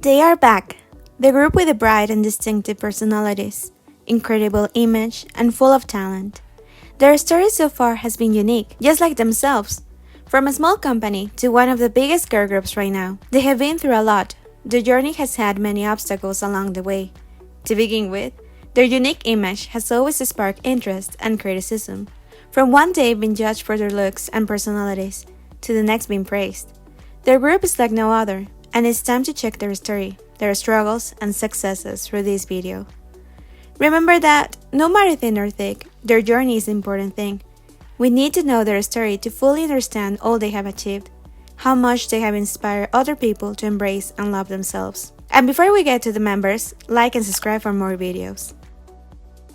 They are back, the group with the bright and distinctive personalities, incredible image, and full of talent. Their story so far has been unique, just like themselves. From a small company to one of the biggest girl groups right now, they have been through a lot. The journey has had many obstacles along the way. To begin with, their unique image has always sparked interest and criticism, from one day being judged for their looks and personalities, to the next being praised. Their group is like no other, and it's time to check their story, their struggles and successes through this video. Remember that, no matter thin or thick, their journey is the important thing. We need to know their story to fully understand all they have achieved, how much they have inspired other people to embrace and love themselves. And before we get to the members, like and subscribe for more videos.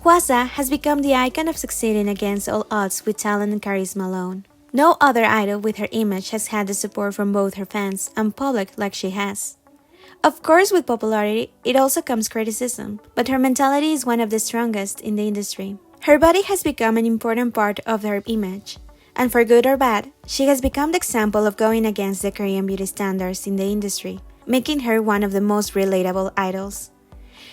Hwasa has become the icon of succeeding against all odds with talent and charisma alone. No other idol with her image has had the support from both her fans and public like she has. Of course, with popularity, it also comes criticism, but her mentality is one of the strongest in the industry. Her body has become an important part of her image, and for good or bad, she has become the example of going against the Korean beauty standards in the industry, making her one of the most relatable idols.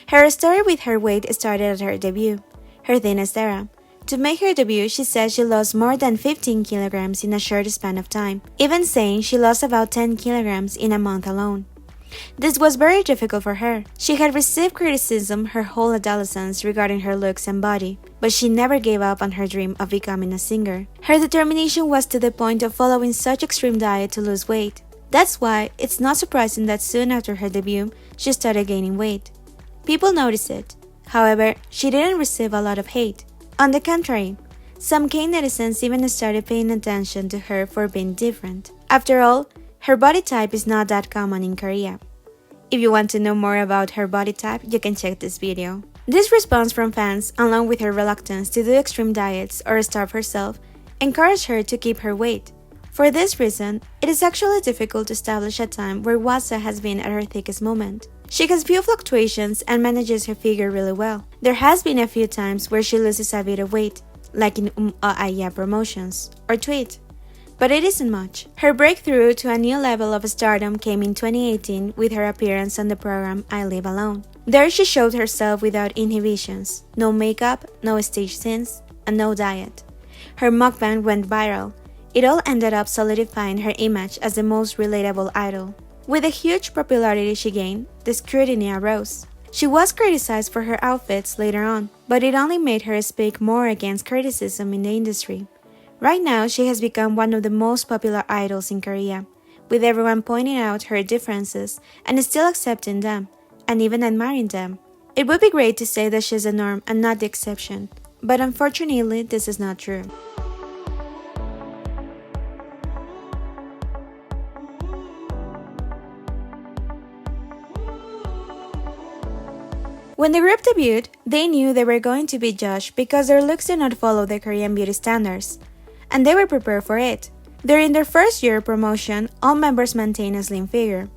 Her story with her weight started at her debut, her thinnest era. To make her debut, she said she lost more than 15 kilograms in a short span of time, even saying she lost about 10 kilograms in a month alone. This was very difficult for her. She had received criticism her whole adolescence regarding her looks and body, but she never gave up on her dream of becoming a singer. Her determination was to the point of following such extreme diet to lose weight. That's why it's not surprising that soon after her debut, she started gaining weight. People noticed it. However, she didn't receive a lot of hate. On the contrary, some K netizens even started paying attention to her for being different. After all, her body type is not that common in Korea. If you want to know more about her body type, you can check this video. This response from fans, along with her reluctance to do extreme diets or starve herself, encouraged her to keep her weight. For this reason, it is actually difficult to establish a time where Hwasa has been at her thickest moment. She has few fluctuations and manages her figure really well. There has been a few times where she loses a bit of weight, like in Aya promotions or tweet, but it isn't much. Her breakthrough to a new level of stardom came in 2018 with her appearance on the program I Live Alone. There she showed herself without inhibitions, no makeup, no stage scenes, and no diet. Her mukbang went viral. It all ended up solidifying her image as the most relatable idol. With the huge popularity she gained, the scrutiny arose. She was criticized for her outfits later on, but it only made her speak more against criticism in the industry. Right now, she has become one of the most popular idols in Korea, with everyone pointing out her differences and still accepting them, and even admiring them. It would be great to say that she's the norm and not the exception, but unfortunately, this is not true. When the group debuted, they knew they were going to be judged because their looks did not follow the Korean beauty standards, and they were prepared for it. During their first year of promotion, all members maintained a slim figure,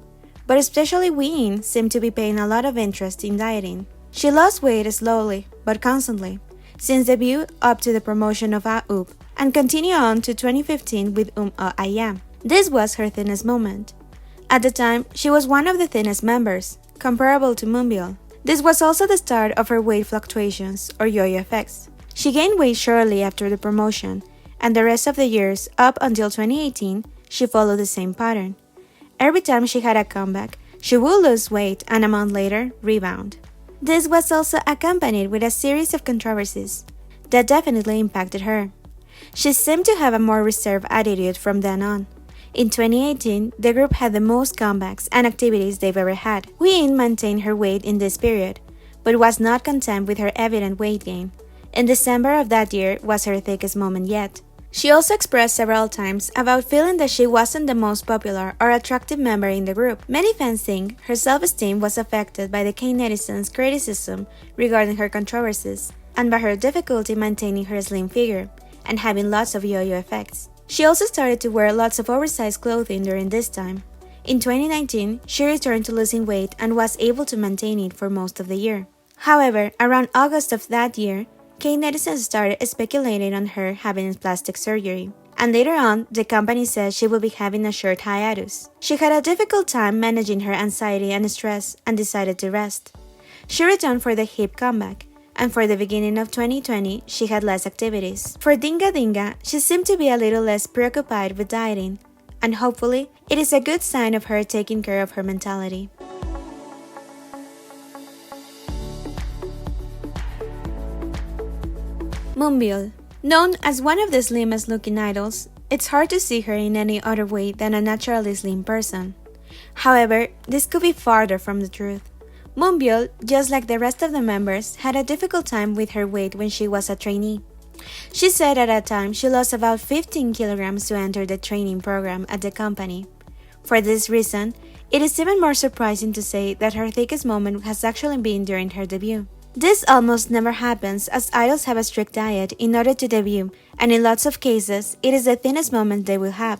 but especially Wheein seemed to be paying a lot of interest in dieting. She lost weight slowly, but constantly, since debut up to the promotion of A.U.P, and continued on to 2015 with Ayam. This was her thinnest moment. At the time, she was one of the thinnest members, comparable to Moonville. This was also the start of her weight fluctuations, or yo-yo effects. She gained weight shortly after the promotion, and the rest of the years, up until 2018, she followed the same pattern. Every time she had a comeback, she would lose weight and a month later, rebound. This was also accompanied with a series of controversies that definitely impacted her. She seemed to have a more reserved attitude from then on. In 2018, the group had the most comebacks and activities they've ever had. Wheein maintained her weight in this period, but was not content with her evident weight gain. In December of that year was her thickest moment yet. She also expressed several times about feeling that she wasn't the most popular or attractive member in the group. Many fans think her self-esteem was affected by the K netizens' criticism regarding her controversies, and by her difficulty maintaining her slim figure, and having lots of yo-yo effects. She also started to wear lots of oversized clothing during this time. In 2019, she returned to losing weight and was able to maintain it for most of the year. However, around August of that year, K netizens started speculating on her having plastic surgery, and later on, the company said she would be having a short hiatus. She had a difficult time managing her anxiety and stress and decided to rest. She returned for the hip comeback, and for the beginning of 2020, she had less activities. For Dinga Dinga, she seemed to be a little less preoccupied with dieting, and hopefully, it is a good sign of her taking care of her mentality. Moonville. Known as one of the slimmest looking idols, it's hard to see her in any other way than a naturally slim person. However, this could be farther from the truth. Moonville, just like the rest of the members, had a difficult time with her weight when she was a trainee. She said at that time she lost about 15 kilograms to enter the training program at the company. For this reason, it is even more surprising to say that her thickest moment has actually been during her debut. This almost never happens as idols have a strict diet in order to debut, and in lots of cases, it is the thinnest moment they will have.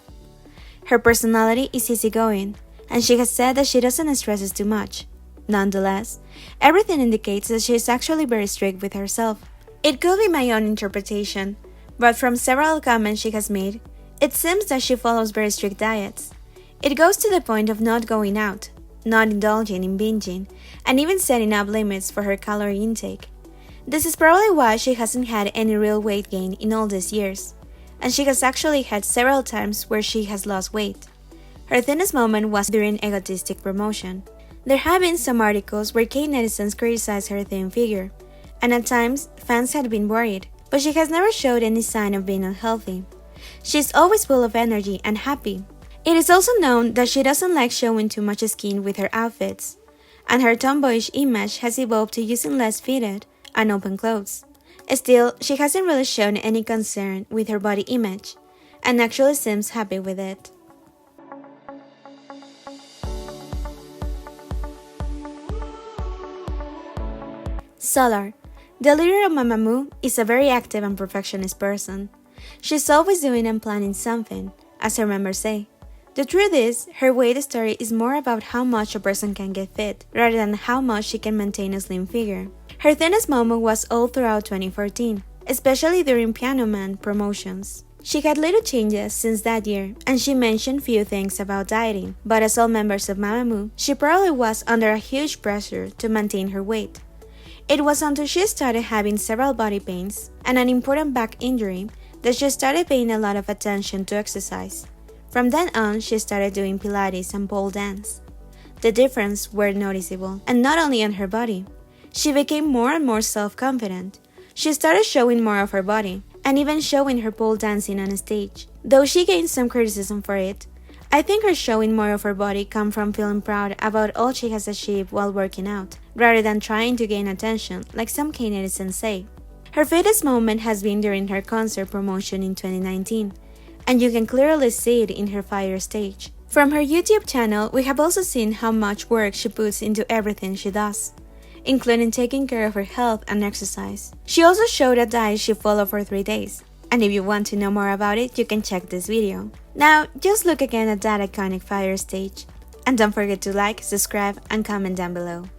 Her personality is easygoing, and she has said that she doesn't stress too much. Nonetheless, everything indicates that she is actually very strict with herself. It could be my own interpretation, but from several comments she has made, it seems that she follows very strict diets. It goes to the point of not going out, not indulging in binging, and even setting up limits for her calorie intake. This is probably why she hasn't had any real weight gain in all these years, and she has actually had several times where she has lost weight. Her thinnest moment was during egotistic promotion. There have been some articles where K-netizens criticized her thin figure, and at times fans had been worried, but she has never showed any sign of being unhealthy. She is always full of energy and happy. It is also known that she doesn't like showing too much skin with her outfits, and her tomboyish image has evolved to using less fitted and open clothes. Still, she hasn't really shown any concern with her body image, and actually seems happy with it. Solar. The leader of Mamamoo is a very active and perfectionist person. She's always doing and planning something, as her members say. The truth is, her weight story is more about how much a person can get fit, rather than how much she can maintain a slim figure. Her thinnest moment was all throughout 2014, especially during Piano Man promotions. She had little changes since that year, and she mentioned few things about dieting, but as all members of Mamamoo, she probably was under a huge pressure to maintain her weight. It was until she started having several body pains and an important back injury that she started paying a lot of attention to exercise. From then on, she started doing Pilates and pole dance. The difference were noticeable, and not only on her body. She became more and more self-confident. She started showing more of her body, and even showing her pole dancing on stage. Though she gained some criticism for it, I think her showing more of her body come from feeling proud about all she has achieved while working out, rather than trying to gain attention like some K-netizens say. Her fittest moment has been during her concert promotion in 2019, and you can clearly see it in her fire stage. From her YouTube channel, we have also seen how much work she puts into everything she does, including taking care of her health and exercise. She also showed a diet she followed for 3 days, and if you want to know more about it, you can check this video. Now, just look again at that iconic fire stage, and don't forget to like, subscribe, and comment down below.